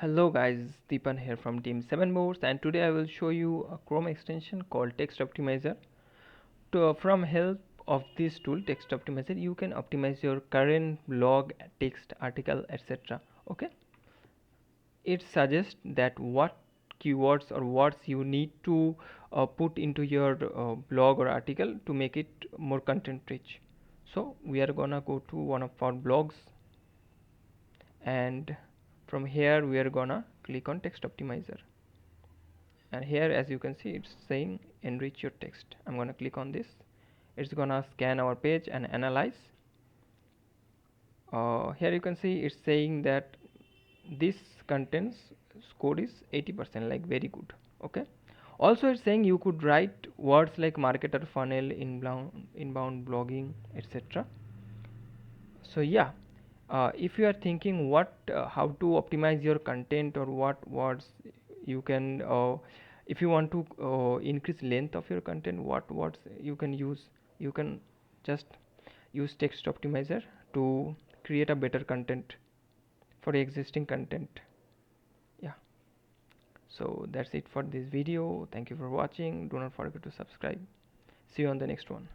Hello guys, Deepan here from Team 7 Boards, and today I will show you a Chrome extension called TextOptimizer. From help of this tool TextOptimizer, you can optimize your current blog, text, article, etc. Okay, it suggests that what keywords or words you need to put into your blog or article to make it more content rich. So we are gonna go to one of our blogs, and from here we are gonna click on TextOptimizer. And here, as you can see, it's saying enrich your text. I'm gonna click on this. It's gonna scan our page and analyze. Here you can see it's saying that this contents score is 80%, like very good. Okay, also it's saying you could write words like marketer, funnel, inbound blogging, etc. So yeah, if you are thinking how to optimize your content or what words you can if you want to increase length of your content, what words you can use, you can just use text optimizer to create a better content for existing content. Yeah, so that's it for this video. Thank you for watching. Do not forget to subscribe. See you on the next one.